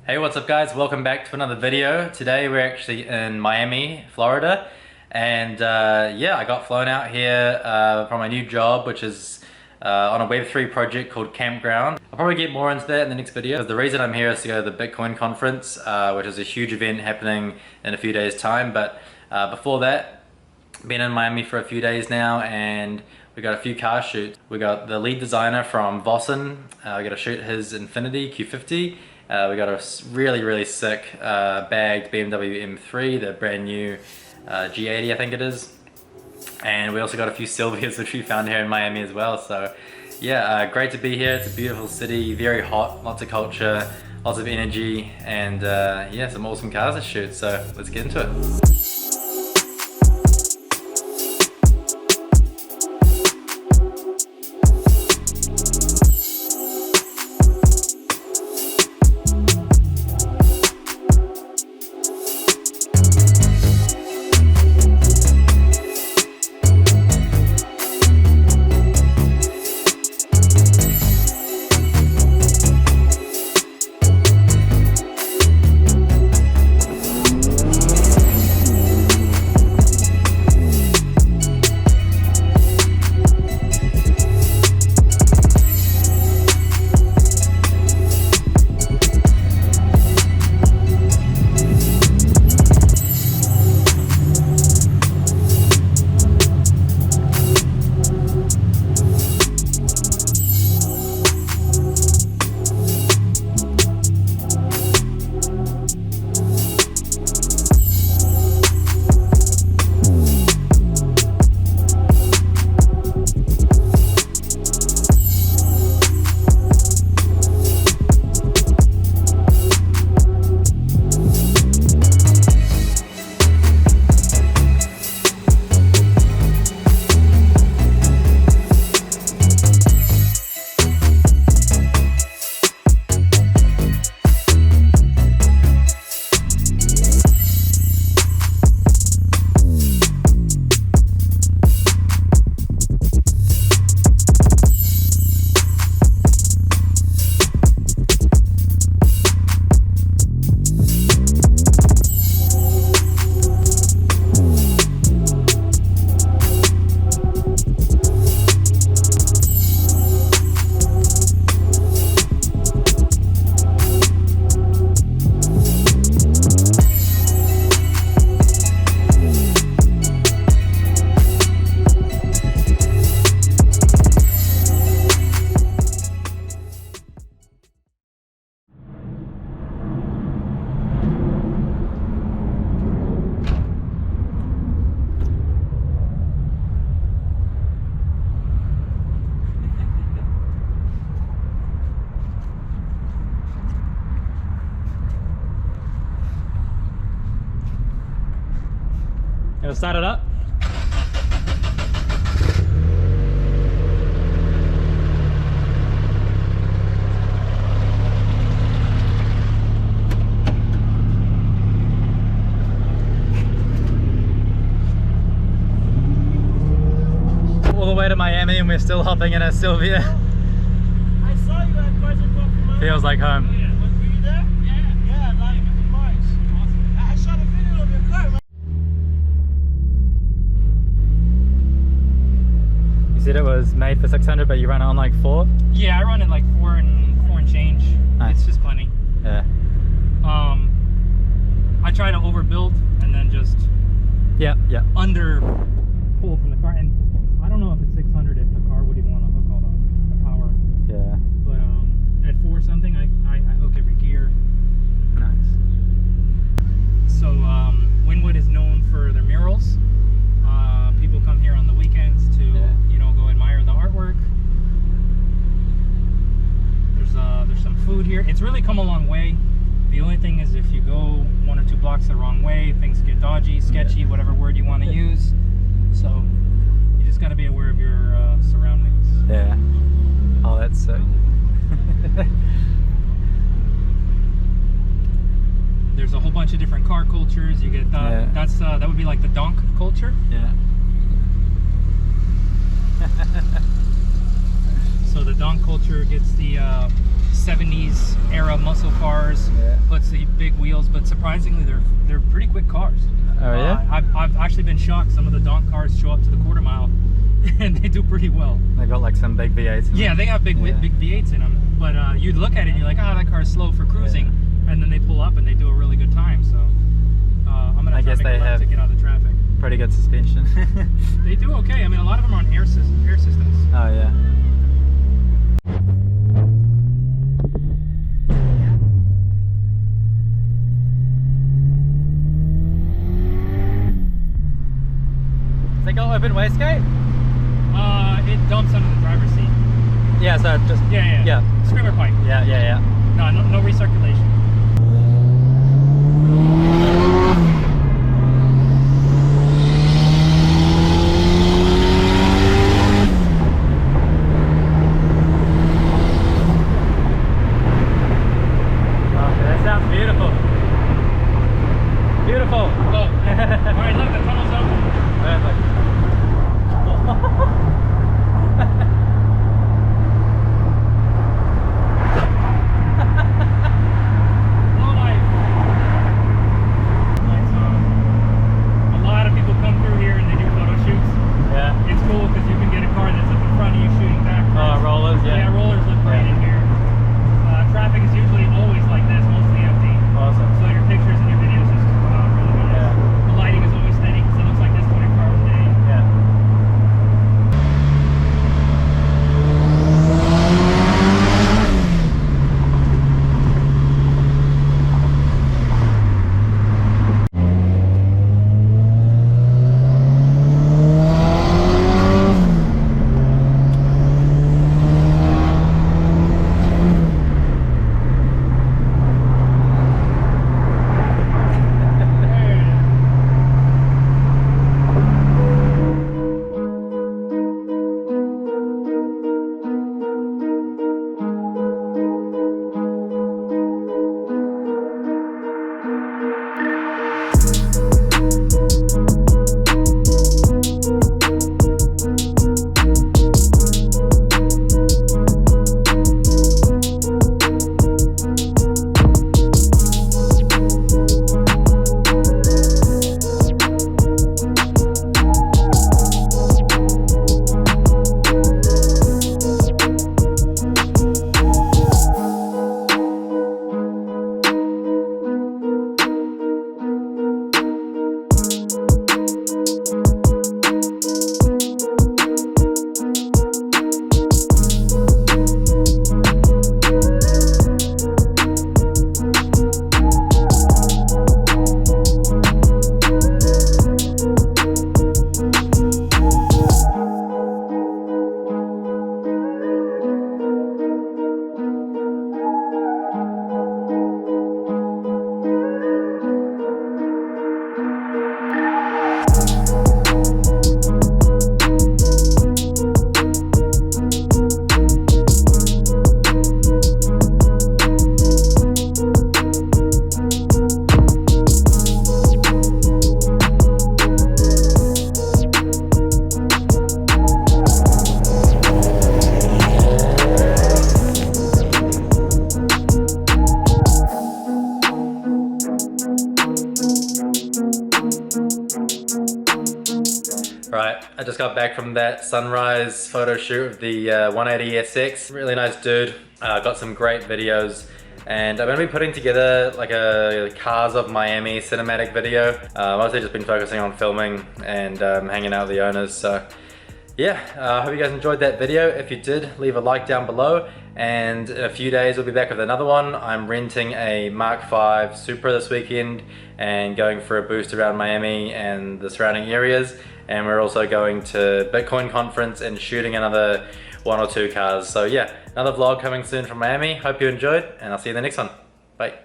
Hey, what's up guys? Welcome back to another video. Today we're actually in Miami, Florida, and yeah, I got flown out here from my new job, which is on a Web3 project called Campground. I'll probably get more into that in the next video. The reason I'm here is to go to the Bitcoin conference, which is a huge event happening in a few days' time, but before that, been in Miami for a few days now, and we got a few car shoots. We got the lead designer from Vossen. We got to shoot his Infiniti Q50. We got a really sick bagged BMW M3, the brand new G80 I think it is. And we also got a few Silvias which we found here in Miami as well. So yeah, great to be here. It's a beautiful city, very hot, lots of culture, lots of energy, and yeah, some awesome cars to shoot. So let's get into it. Gonna start it up. All the way to Miami and we're still hopping in a Silvia. I saw you at Carson Coffee. Feels like home. Yeah, were you there? Yeah, like in March. Awesome. I shot a video of your car, man. You said it was made for 600, but you run it on like 4? Yeah, I run it like 4 and change. Nice. It's just plenty. Yeah. I try to overbuild and then just Yeah. under pull from the car. And I don't know if it's 600 if the car would even want to hook all the power. Yeah. But at 4 something, I hook every gear. Nice. So Wynwood is known for their murals. People come here on the weekends to go admire the artwork. There's some food here. It's really come a long way. The only thing is if you go 1 or 2 blocks the wrong way, things get dodgy, sketchy, whatever word you want to use. So you just got to be aware of your surroundings. Yeah. Oh, that's sick. There's a whole bunch of different car cultures. You get that would be like the donk culture. Yeah. So the donk culture gets the 70s era muscle cars, Yeah. puts miles, but surprisingly, they're pretty quick cars. Oh yeah? I've actually been shocked. Some of the donk cars show up to the quarter mile, and they do pretty well. They got like some big V8s. Yeah, they have big Yeah. big V8s in them. But you'd look at it and you're like, oh, that car's slow for cruising, and then they pull up and they do a really good time. So I'm gonna try to make a left to get out of the traffic. Pretty good suspension. They do okay. I mean, a lot of them are on air systems. Oh yeah. They got open wastegate? It dumps under the driver's seat. Yeah, so just Yeah. Screamer pipe. Yeah. No recirculation. That sounds beautiful. Beautiful. Oh, all right. Look, the tunnel's open. Perfect. Low life. A lot of people come through here and they do photo shoots. Yeah. It's cool because you can get a car that's up in front of you shooting back. Oh, rollers, Yeah, yeah. rollers look great Yeah. in here. Traffic is usually always like this, mostly empty. Awesome. So your pictures and your videos just come out really nice. Yeah. The lighting is always steady because it looks like this 24 hours a day. Yeah. Right, I just got back from that sunrise photo shoot of the 180 SX. Really nice dude. Got some great videos, and I'm gonna be putting together like a Cars of Miami cinematic video. Mostly just been focusing on filming and hanging out with the owners. So yeah, I hope you guys enjoyed that video. If you did, leave a like down below, and in a few days we'll be back with another one. I'm renting a Mark V Supra this weekend and going for a boost around Miami and the surrounding areas, and we're also going to Bitcoin conference and shooting another 1 or 2 cars. So yeah, another vlog coming soon from Miami. Hope you enjoyed, and I'll see you in the next one. Bye.